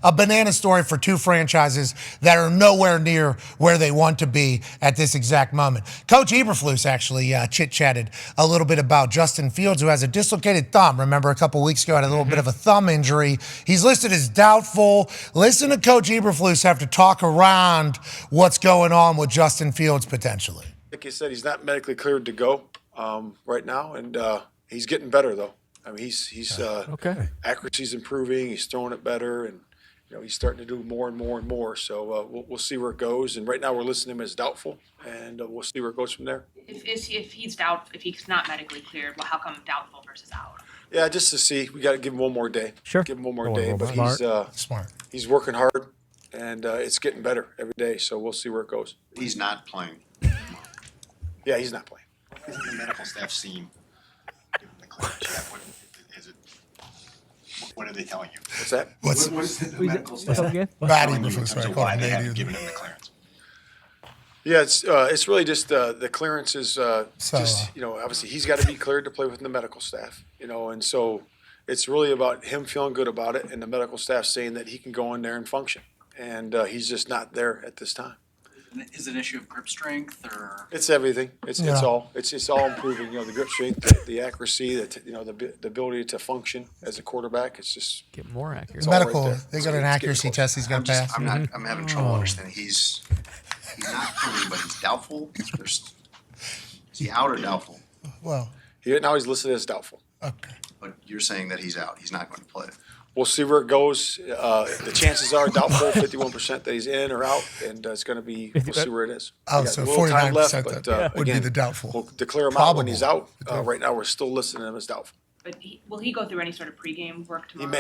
A banana story for two franchises that are nowhere near where they want to be at this exact moment. Coach Eberflus actually chit-chatted a little bit about Justin Fields, who has a dislocated thumb. Remember, a couple weeks ago, had a little bit of a thumb injury. He's listed as doubtful. Listen to Coach Eberflus have to talk around what's going on with Justin Fields potentially. Like you said, he's not medically cleared to go right now, and he's getting better, though. I mean, he's accuracy's improving. He's throwing it better, and he's starting to do more and more and more. So we'll see where it goes. And right now we're listing him as doubtful, and we'll see where it goes from there. If he's not medically cleared, well, how come doubtful versus out? Yeah, just to see. We got to give him one more day. Sure. Give him one more day. But he's smart. He's working hard, and it's getting better every day. So we'll see where it goes. He's not playing. Yeah, he's not playing. What does the medical staff seem? What are they telling you? What's that? What is the medical staff Bad telling you in Eberflus, terms of why they haven't given him the clearance? Yeah, it's really just the clearance is just obviously he's got to be cleared to play with the medical staff, and so it's really about him feeling good about it and the medical staff saying that he can go in there and function, and he's just not there at this time. Is it an issue of grip strength or? It's everything. It's all improving. The grip strength, the accuracy, the ability to function as a quarterback. It's just Get more accurate. Medical, right they got an accuracy test he's got to pass. I'm having trouble understanding. He's not playing, but he's doubtful. Is he out or doubtful? Well, now he's listed as doubtful. okay. But you're saying that he's out. He's not going to play. We'll see where it goes. The chances are doubtful, 51% that he's in or out, and it's going to be. We'll see where it is. Oh, We got so a little time 49% left, that would be again, the doubtful. We'll declare him out when he's out. Probable. Right now, we're still listing him as doubtful. But will he go through any sort of pregame work tomorrow?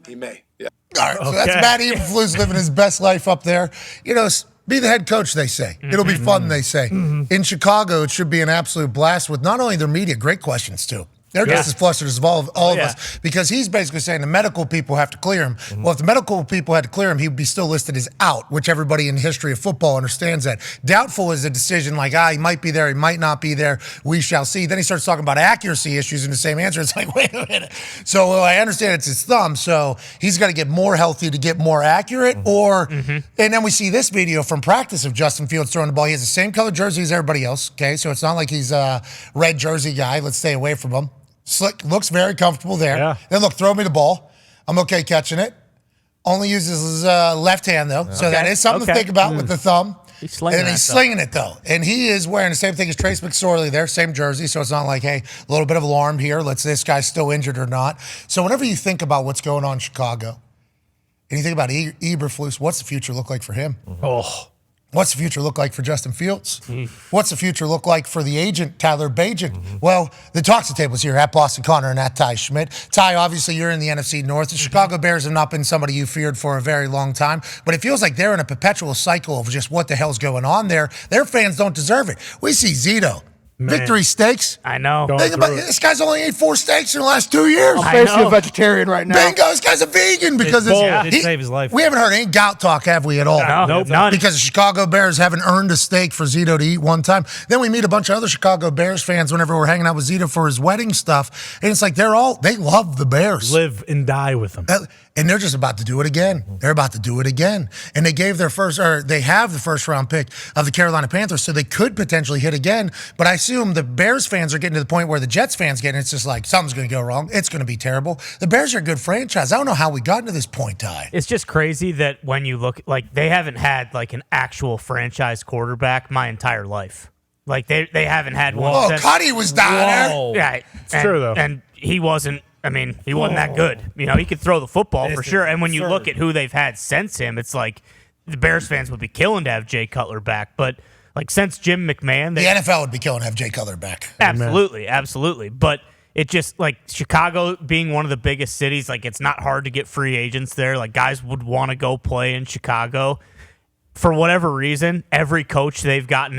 He may. Yeah. All right, so that's Matt Eberflus living his best life up there. Be the head coach, they say. It'll be fun, they say. In Chicago, it should be an absolute blast with not only their media, great questions too. They're just as flustered as all of us, because he's basically saying the medical people have to clear him. Well, if the medical people had to clear him, he would be still listed as out, which everybody in the history of football understands that. Doubtful is a decision like, he might be there, he might not be there, we shall see. Then he starts talking about accuracy issues in the same answer. It's like, wait a minute. So I understand it's his thumb, so he's got to get more healthy to get more accurate, and then we see this video from practice of Justin Fields throwing the ball. He has the same color jersey as everybody else, okay? So it's not like he's a red jersey guy. Let's stay away from him. Slick, looks very comfortable there. Yeah. Then look, throw me the ball. I'm okay catching it. Only uses his left hand, though. So that is something to think about with the thumb. He's slinging and he's slinging it, though. And he is wearing the same thing as Trace McSorley there, same jersey. So it's not like, hey, a little bit of alarm here. Let's see this guy's still injured or not. So whenever you think about what's going on in Chicago, and you think about Eberflus, what's the future look like for him? What's the future look like for Justin Fields? What's the future look like for the agent, Tyler Bagent? Well, the talks table's here at Boston Connor and at Ty Schmidt. Ty, obviously, you're in the NFC North. The Chicago Bears have not been somebody you feared for a very long time, but it feels like they're in a perpetual cycle of just what the hell's going on there. Their fans don't deserve it. We see Zito. Victory steaks. I know. Think about this guy's only ate 4 steaks in the last 2 years. I'm basically a vegetarian right now. Bingo, this guy's a vegan because it saved his life. We haven't heard any gout talk, have we, at all? Nope, none. Because the Chicago Bears haven't earned a steak for Zito to eat one time. Then we meet a bunch of other Chicago Bears fans whenever we're hanging out with Zito for his wedding stuff. And it's like they love the Bears. Live and die with them. And they're just about to do it again. They're about to do it again. And they have the first round pick of the Carolina Panthers, so they could potentially hit again. But I assume the Bears fans are getting to the point where the Jets fans get, and it's just like, something's going to go wrong. It's going to be terrible. The Bears are a good franchise. I don't know how we got to this point, Ty. It's just crazy that when you look, like, they haven't had, like, an actual franchise quarterback my entire life. Like, they haven't had one. Oh, Cuddy was down there. Yeah, it's true, though. And he wasn't. He wasn't that good. He could throw the football for sure. And when you look at who they've had since him, it's like the Bears fans would be killing to have Jay Cutler back. But like since Jim McMahon, the NFL would be killing to have Jay Cutler back. Absolutely. But it just like Chicago being one of the biggest cities, like it's not hard to get free agents there. Like guys would want to go play in Chicago for whatever reason. Every coach they've gotten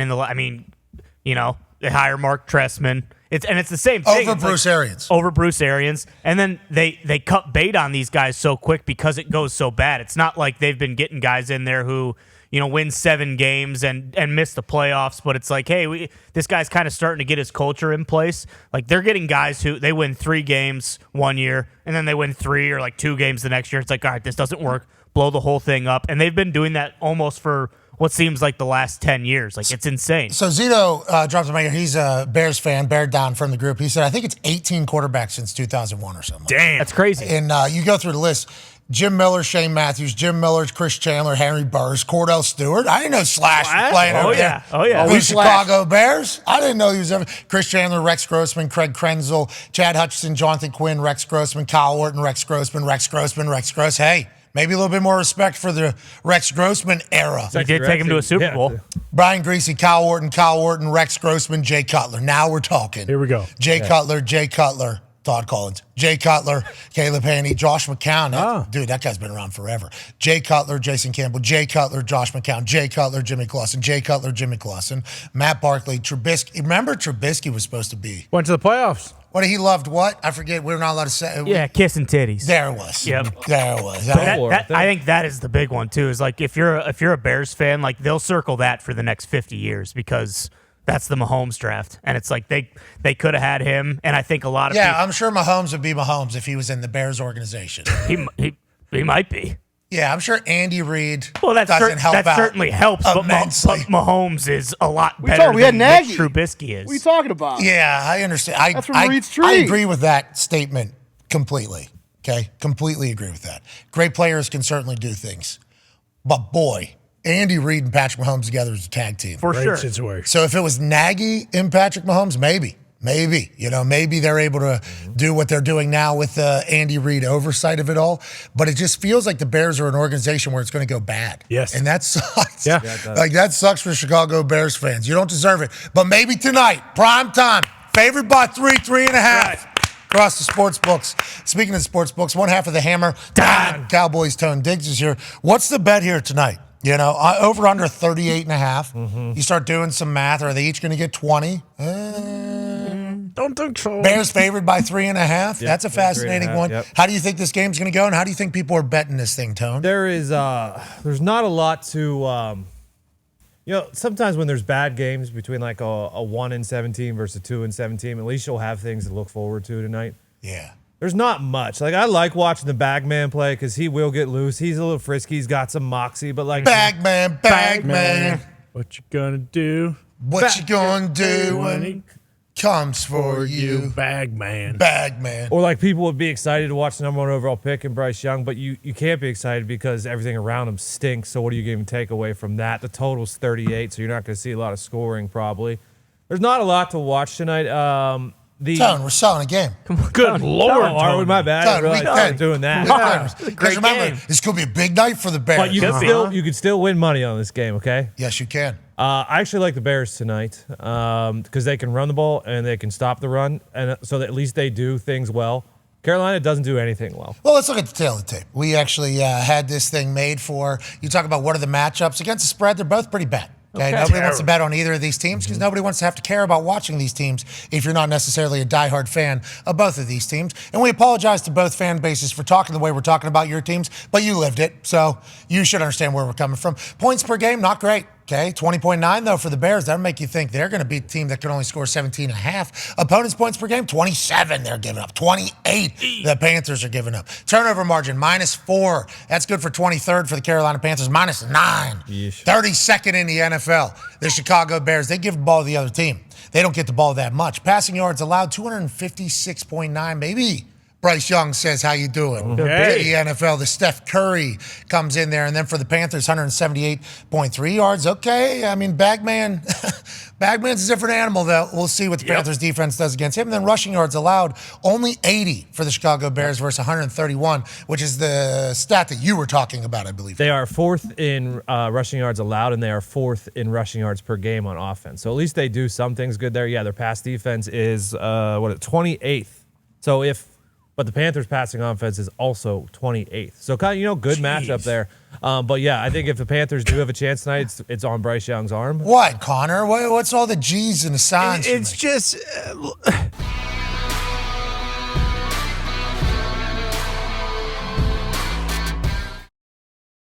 they hire Mark Trestman. It's the same thing. Over Bruce Arians. And then they cut bait on these guys so quick because it goes so bad. It's not like they've been getting guys in there who, win 7 games and miss the playoffs, but it's like, hey, this guy's kind of starting to get his culture in place. Like they're getting guys who they win 3 games one year and then they win 3 or like 2 games the next year. It's like, all right, this doesn't work. blow the whole thing up. And they've been doing that almost for what seems like the last 10 years. Like, it's insane. So Zito drops a mayor. He's a Bears fan, Bear Dahn from the group. He said, I think it's 18 quarterbacks since 2001 or something. Damn. That's crazy. And you go through the list. Jim Miller, Shane Matthews, Jim Miller, Chris Chandler, Henry Burrs, Cordell Stewart. I didn't know Slash was playing over there. Oh, yeah. The Chicago Bears. I didn't know he was ever. Chris Chandler, Rex Grossman, Craig Krenzel, Chad Hutchinson, Jonathan Quinn, Rex Grossman, Kyle Orton, Rex Grossman. Hey, maybe a little bit more respect for the Rex Grossman era. He did take him to a Super Bowl. Brian Greasy, Kyle Orton, Rex Grossman, Jay Cutler. Now we're talking. Here we go. Jay Cutler, Todd Collins, Jay Cutler, Caleb Haney, Josh McCown. Dude, that guy's been around forever. Jay Cutler, Jason Campbell, Jay Cutler, Josh McCown, Jay Cutler, Jimmy Clausen, Jay Cutler, Jimmy Clausen, Matt Barkley, Trubisky. Remember Trubisky was supposed to be. Went to the playoffs. What he loved what? I forget. We're not allowed to say. Yeah, kissing titties. There it was. Yep. There it was. I think that is the big one too. Is like if you're a Bears fan, like they'll circle that for the next 50 years because that's the Mahomes draft, and it's like they could have had him, and I think a lot of people, I'm sure Mahomes would be Mahomes if he was in the Bears organization. he might be. Yeah, I'm sure Andy Reid doesn't help out certainly helps, but immensely. Mahomes is a lot better we had than Nagy. Mitch Trubisky is. What are you talking about? Yeah, I understand. That's from Reed's tree. I agree with that statement completely. Okay, completely agree with that. Great players can certainly do things, but boy, Andy Reid and Patrick Mahomes together is a tag team. For sure. So if it was Nagy and Patrick Mahomes, maybe, maybe they're able to do what they're doing now with the Andy Reid oversight of it all. But it just feels like the Bears are an organization where it's going to go bad. Yes. And that sucks. Yeah. Like that sucks for Chicago Bears fans. You don't deserve it. But maybe tonight, prime time, favored by 3.5. Right. Across the sports books. Speaking of sports books, one half of the Hammer, Dahn, Cowboys Tone Diggs is here. What's the bet here tonight? You know, over under 38.5. You start doing some math. Are they each going to get 20? Don't think so. Bears favored by 3.5. That's a fascinating one. Yep. How do you think this game's going to go, and how do you think people are betting this thing, Tone? There's not a lot to sometimes when there's bad games between like a 1-17 versus a 2-17, at least you'll have things to look forward to tonight. Yeah. There's not much. Like, I like watching the Bagman play because he will get loose. He's a little frisky. He's got some moxie, but like Bagman. What you gonna do? What you gonna do when when he comes for you? Bagman. Or like people would be excited to watch the number 1 overall pick in Bryce Young, but you can't be excited because everything around him stinks. So what are you going to take away from that? The total's 38, so you're not going to see a lot of scoring probably. There's not a lot to watch tonight. Tone, we're selling a game. Good Lord. Are we? My bad. I realized I was doing that. Because remember, this could be a big night for the Bears. But you can still win money on this game, okay? Yes, you can. I actually like the Bears tonight because they can run the ball and they can stop the run, and so that at least they do things well. Carolina doesn't do anything well. Well, let's look at the tail of the tape. We actually had this thing made for, you talk about what are the matchups. Against the spread, they're both pretty bad. Okay? Nobody wants to bet on either of these teams because nobody wants to have to care about watching these teams if you're not necessarily a diehard fan of both of these teams. And we apologize to both fan bases for talking the way we're talking about your teams, but you lived it, so you should understand where we're coming from. Points per game, not great. Okay, 20.9 though for the Bears. That'll make you think they're going to be a team that can only score 17.5. Opponents' points per game, 27 they're giving up. 28 the Panthers are giving up. Turnover margin, -4. That's good for 23rd for the Carolina Panthers. -9. Yeesh. 32nd in the NFL. The Chicago Bears, they give the ball to the other team. They don't get the ball that much. Passing yards allowed, 256.9. Maybe Bryce Young says, how you doing? Okay. The NFL, the Steph Curry comes in there. And then for the Panthers, 178.3 yards. Okay, I mean, Bagman's a different animal, though. We'll see what the Panthers defense does against him. And then rushing yards allowed, only 80 for the Chicago Bears versus 131, which is the stat that you were talking about, I believe. They are 4th in rushing yards allowed, and they are 4th in rushing yards per game on offense. So at least they do some things good there. Yeah, their pass defense is 28th. But the Panthers' passing offense is also 28th. So kind of, good matchup there. But yeah, I think if the Panthers do have a chance tonight, it's on Bryce Young's arm. What, Connor? What's all the G's and the signs? It's just